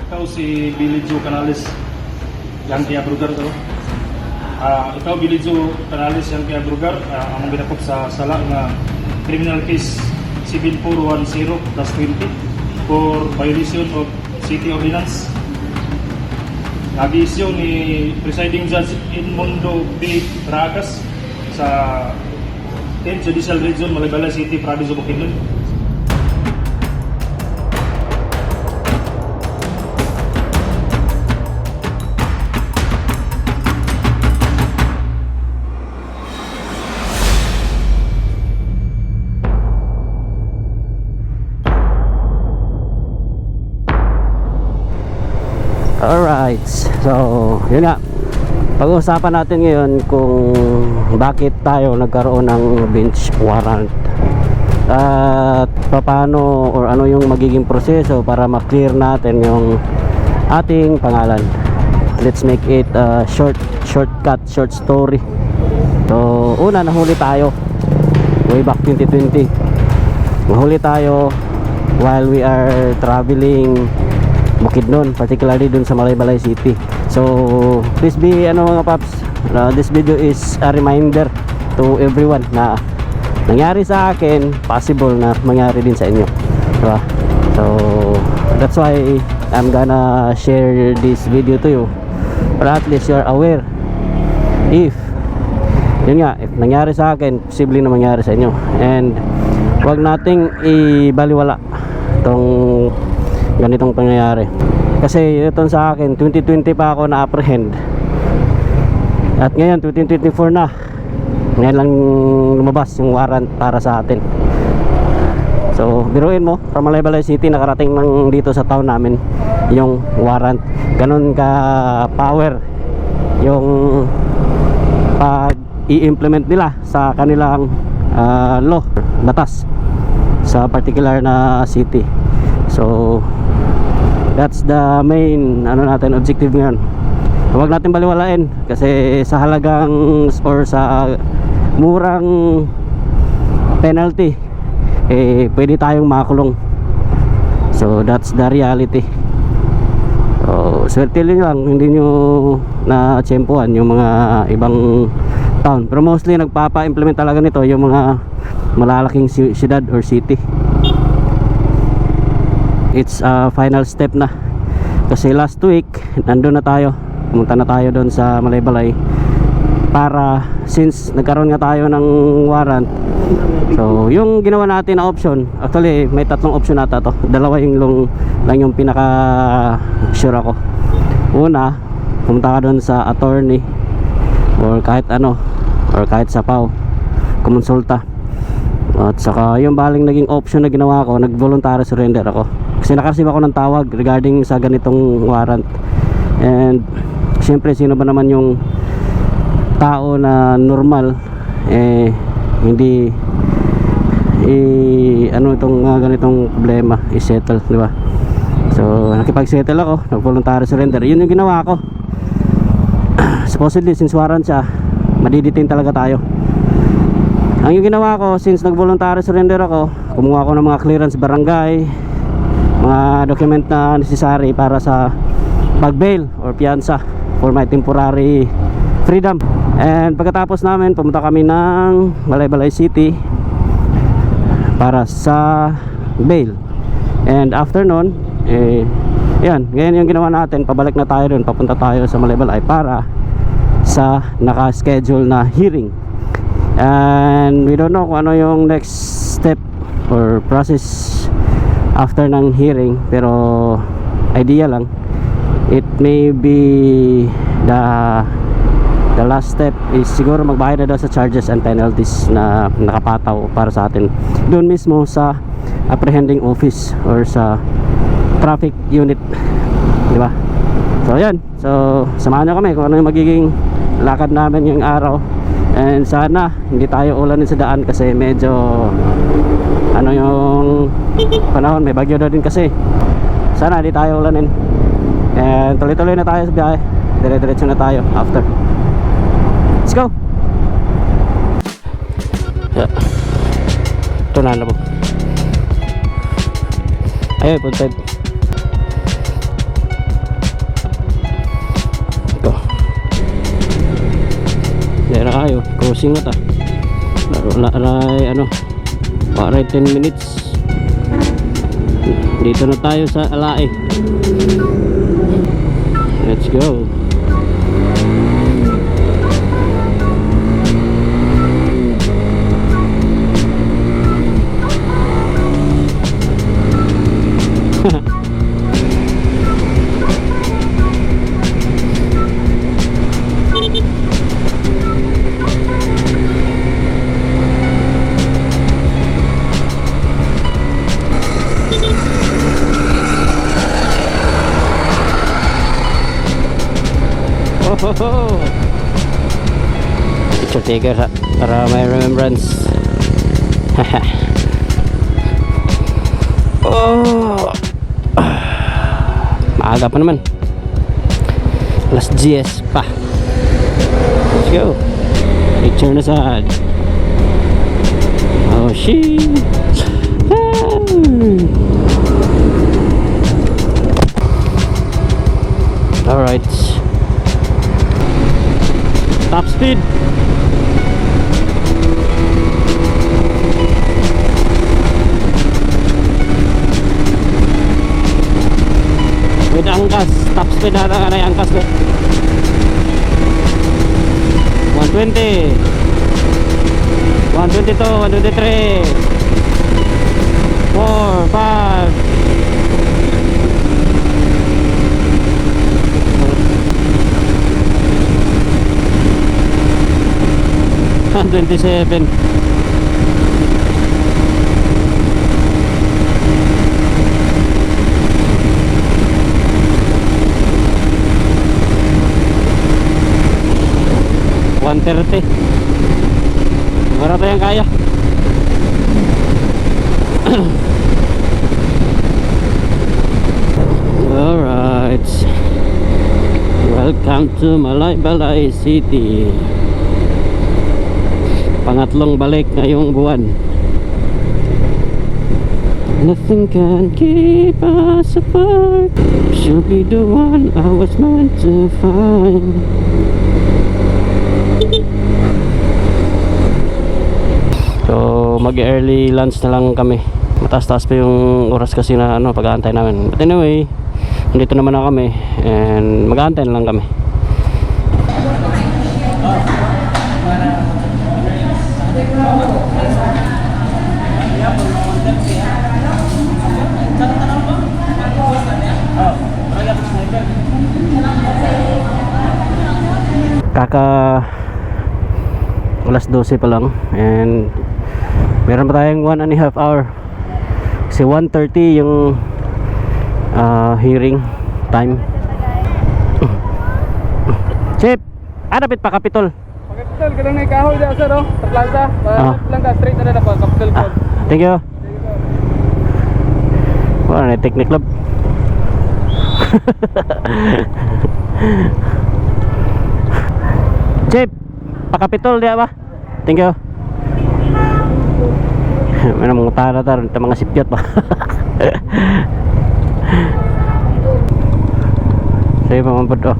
Ikaw si Billy Joe Canales, yang kaya Brugar to. Ikaw Billy Joe Canales yang kaya Brugar, among ginakop sa sala nga criminal case 7410/20 for violation of city ordinance. Nag-issue ni Presiding Judge Edmundo B. Tracas sa 10th Judicial Region, Malibala City, Province of Bukidnon. Alright, so yun nga, pag-uusapan natin ngayon kung bakit tayo nagkaroon ng bench warrant at paano or ano yung magiging proseso para ma-clear natin yung ating pangalan. Let's make it a short story. So una, nahuli tayo way back 2020. Nahuli tayo while we are traveling Bukidnon, particularly dun sa Malaybalay City. So please be mga paps, this video is a reminder to everyone na nangyari sa akin, possible na mangyari din sa inyo, diba? So that's why I'm gonna share this video to you, para at least you're aware if yun nga, if nangyari sa akin, posible na mangyari sa inyo. And wag nating ibaliwala itong ganitong pangyayari, kasi ito sa akin 2020 pa ako na-apprehend at ngayon 2024 na, ngayon lang lumabas yung warrant para sa atin. So biruin mo, from Malaybalay City nakarating ng dito sa town namin yung warrant. Ganun ka power yung pag i-implement nila sa kanilang law, batas sa particular na city. So that's the main natin objective ngayon. Huwag natin baliwalain, kasi sa halagang or sa murang penalty pwede tayong makulong. So that's the reality. So swerte lang hindi nyo na-tsempuhan yung mga ibang town, pero mostly nagpapa-implement talaga nito yung mga malalaking siyudad or city. It's a final step na, kasi last week nandun na tayo, pumunta na tayo doon sa Malaybalay para, since nagkaroon nga tayo ng warrant. So yung ginawa natin na option, actually may tatlong option nata to, dalawa yung lang yung pinaka sure ako. Una, pumunta ka doon sa attorney or kahit or kahit sa PAW, kumonsulta. At saka yung baling naging option na ginawa ko, nag-voluntary surrender ako, kasi nakareceive ako ng tawag regarding sa ganitong warrant. And siyempre, sino ba naman yung tao na normal hindi itong ganitong problema i-settle, di ba? So nakipag-settle ako, nag-voluntary surrender. Yun yung ginawa ko. Supposedly, since warrant siya, madidetain talaga tayo. Ang yung ginawa ko, since nag-voluntary surrender ako, kumuha ko ng mga clearance barangay, mga document na necessary para sa pag-bail or piyansa for my temporary freedom. And pagkatapos namin, pumunta kami ng Malaybalay City para sa bail. And after nun, yan, ngayon yung ginawa natin, pabalik na tayo dun, papunta tayo sa Malaybalay para sa naka-schedule na hearing. And we don't know kung ano yung next step or process after ng hearing, pero idea lang, it may be the last step is siguro magbayad na daw sa charges and penalties na nakapataw para sa atin doon mismo sa apprehending office or sa traffic unit, di ba? So yan, so samahan nyo kami kung ano yung magiging lakad namin yung araw. And sana hindi tayo ulanin sa daan, kasi medyo yung panahon, may bagyo daw din kasi. Sana hindi tayo ulanin. And tuloy-tuloy na tayo sa biyahe, dire-diretso na tayo after. Let's go. Ito na po. Ayun, punta. crossing na ta. Wala ray ano. Para 10 minutes. Dito na tayo sa Alae. Let's go. Picture taker ha, para may remembrance. Oh, maaga pa naman, alas 10 pa. Let's go. Picture na sad. Oh shit. Alright, top speed. With angkas, top speed na yung angkas. 120, 122, 123, 4, 5. 27. $130. Wala tayong kaya. Alright, welcome to Balay City. Pangatlong balik ngayong buwan. Nothing can keep us apart. She'll be the one I was meant to find. So mag-early lunch na lang kami. Mataas-taas pa yung oras kasi na ano, pag-aantay namin. But anyway, dito naman na kami and mag-aantay na lang kami. Kaka alas 12 pa lang and meron pa tayong 1.5 hour kasi 1:30 yung hearing time. Chip, adapit pa Kapitol. Kapitol, kadang na ikahoy dyan sir, oh, sa plaza. Lang ka, straight na po, Kapitol po. Thank you. Wala na technic club. Chip, pakapitol dia ba? Thank you. Mana mga tara-tara, mga sipyat pa. Saya pamampad oh.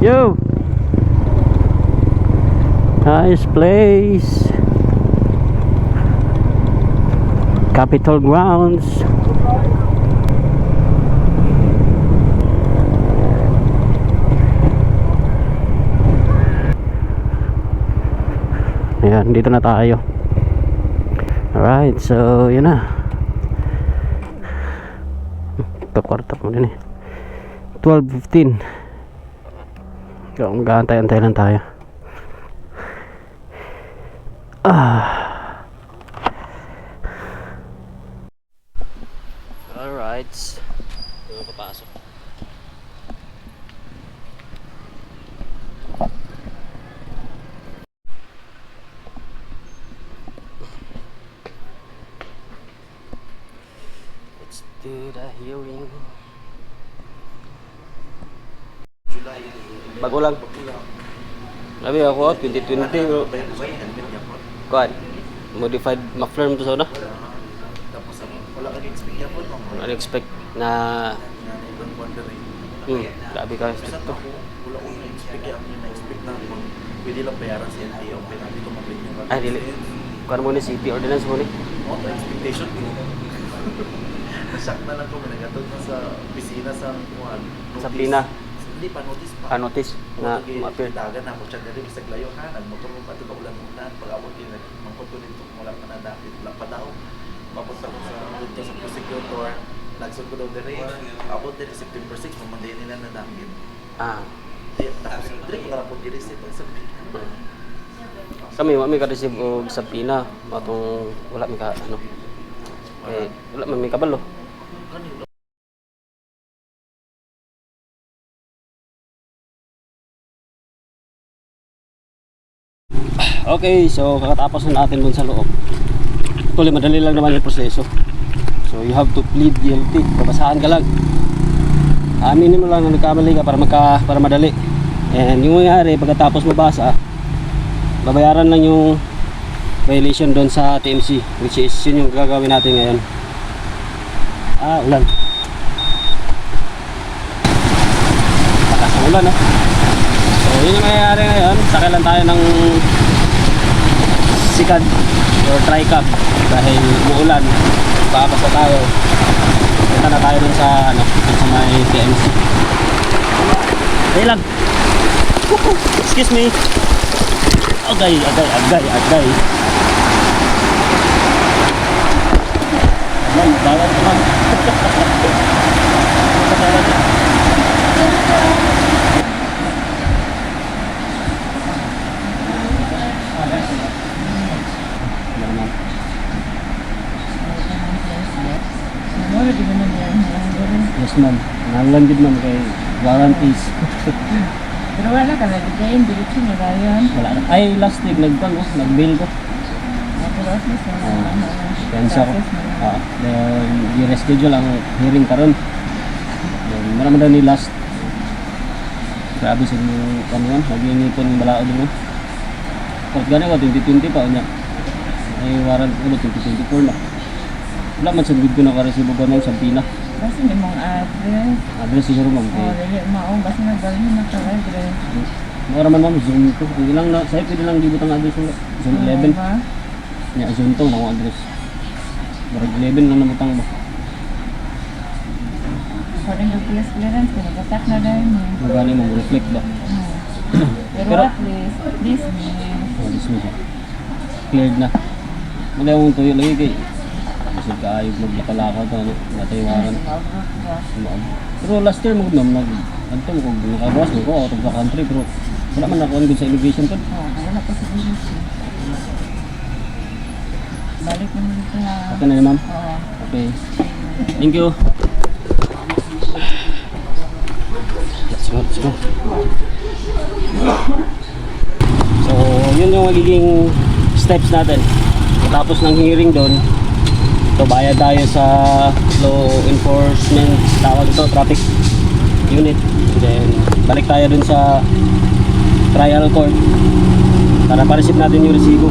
Yo, nice place. Capitol grounds. Ayan, dito na tayo. Alright, so yun na. Ito kwarta mo din eh. 12:15. So, mag-aantay-antay lang tayo. Alright. Ito na papasok. Let's do the hearing. Bago lang. Labi ako 2020. Kuan. Modified muffler mo to sa una. Tapos wala ka expect na po. Unexpect na labi ka Sa to. wala ko na-expect expect yung na-expect na kung pwede lang bayaran sa LTO, pwede ko mag-renew ka. Ay, dili. Kuan mo ni city ordinance mo ni. Oo, expectation ko. Nasyak na lang ko, nagatod na sa opisina sa kuhan. Sa Pina. Hindi pa, notice pa. Notice na ma-appear. Dagan na ako siya dali, bisag layo ka, nagmotor mo pa ito ba ulan-ulan, pag-abot din, mangkot ko dito, wala ka na dapit, wala pa daw. Papunta ko sa dito sa prosecutor, nagsod ko daw dere, abot din September 6, mamandayan nila na dapit. Ah. Tapos, dili ko karapot i-receive ang sabi. Kami wa mi ka-receive og sa Pina, matong wala mi ka ano. Eh, wala man mi kabalo. Kanino? Okay, so kakatapos na natin dun sa loob. Tuloy, madali lang naman yung proseso. So you have to plead guilty. Babasahan ka lang. Aminin mo lang na nagkamali ka para madali. And yung mangyari, pagkatapos mabasa, babayaran lang yung violation doon sa TMC, which is yun yung gagawin natin ngayon. Ulan. Lakas ng ulan, no? So yun yung mangyayari ngayon. Sakay lang tayo ng sikad or tricab dahil umuulan, babasa tayo. Punta na tayo dun sa dun sa may TMC. Dahil lang. Excuse me. Agay. Agay, bawat naman. Yes ma'am, nalandid ma'am kay warranties. Pero wala ka nagigay, diretso na yan. Wala na. Ay, last week nag-bill ko. Pero at least, Pensa ko. Then, i-reschedule ang hearing karon. Then, marami daw ni last. Grabe sa mga kanuan, nag-iingipon yung balao din mo. Kahit gano'n ko, 2020 pa, niya. Ay, warrant ko, 2024 na. Wala man sa bid ko nakaresibo gano'n sa Pina. kasi may mga address. Address siguro ma'am. Dali, maong, kasi nagbalhin na ka address. Mura man ma'am, Zoom to. Ilang na, sa'yo pwede lang libot ang address mo. Zoom 11. Ya, Zoom to, na akong address. Marag 11 lang namutang ba. According to police clearance, pinag-attack na dahil mo. Magani mo, reflect ba? Pero at least, dismiss. Oh, dismiss siya. Cleared na. Wala akong tuyo lagi kay. Kasi kaayog maglaka-laka to, ano? Nataywaran. Pero last year mo ma'am, nagtanto mo kung nakabawas mo ko out of the country, pero wala man ako good sa immigration ko. Wala pa sa police. Balik mo dito na. Okay na ma'am? Oo. Okay. Thank you. Let's go. So, yun yung magiging steps natin. Tapos ng hearing doon, so bayad tayo sa law enforcement, tawag ito, traffic unit. Then, balik tayo dun sa trial court para pa-receive natin yung resibo.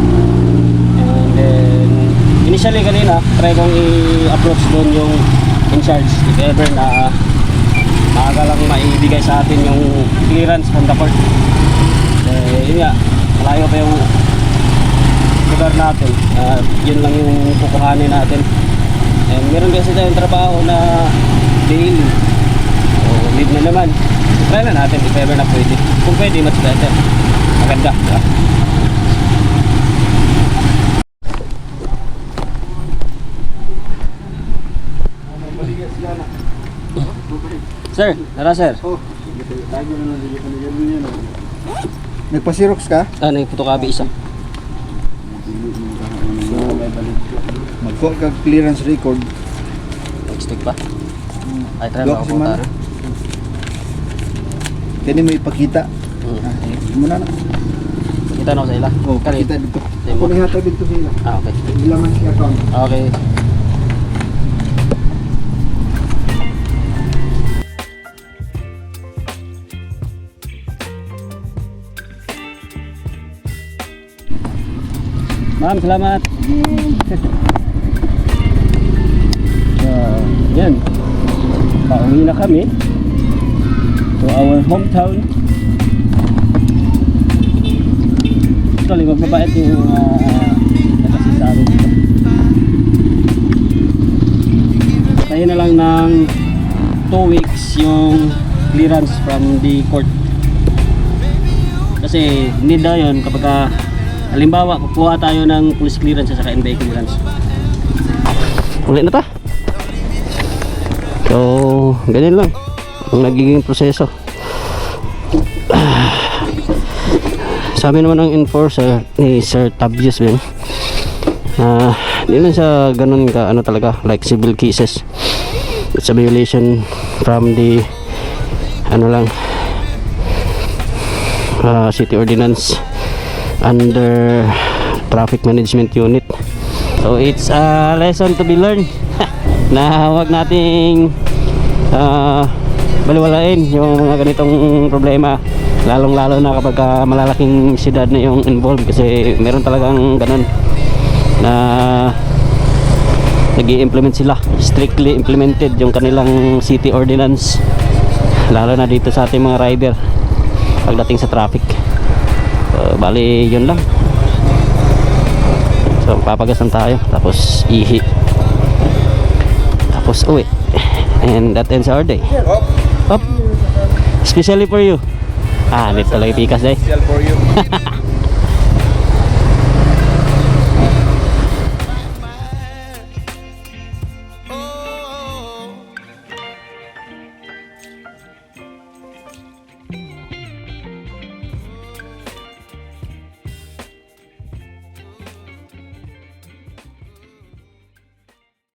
And then, initially kanina, try kong i-approach doon yung in charge, if ever na maaga lang maibigay sa atin yung clearance from the court. Yun nga, malayo pa yung lugar natin. Yun lang yung kukuhanin natin. And meron kasi tayong trabaho na daily. So, leave na naman. Try na natin if ever na pwede. Kung pwede, much better. Maganda. Sir, tara sir. Nagpa-Xerox ka? Nag-photocopy isa. Magkuha ka clearance record. Nag-stick pa. Ay, try Doon mo kasi ako man. Kaya mo ipakita. Muna na. Kita na ako sa ila. Oh, Kani? pakita dito. Demo. Ako nihatag dito sila. Okay. Ilang man siya account. Okay. Ma'am, salamat. So, yan. Pauwi na kami to our hometown. Actually, magbabait yung kasi sa amin dito. Tayo na lang ng 2 weeks yung clearance from the court. Kasi need na yun kapag halimbawa kukuha tayo ng police clearance at saka NBI clearance. Ulit na ta. So, ganyan lang ang nagiging proseso. Sa amin naman ang enforcer ni Sir Tabius din. Hindi lang siya ganun ka ano talaga, like civil cases. It's a violation from the ano lang city ordinance under traffic management unit. So it's a lesson to be learned na huwag nating baliwalain yung mga ganitong problema, lalong lalo na kapag malalaking siyudad na yung involved, kasi meron talagang ganun na nag-i-implement sila, strictly implemented yung kanilang city ordinance, lalo na dito sa ating mga rider pagdating sa traffic. Bali yun lang. So papagasan tayo, tapos ihi, tapos uwi, and that ends our day. Up. Especially for you. Dito talaga pikas day. Special for you.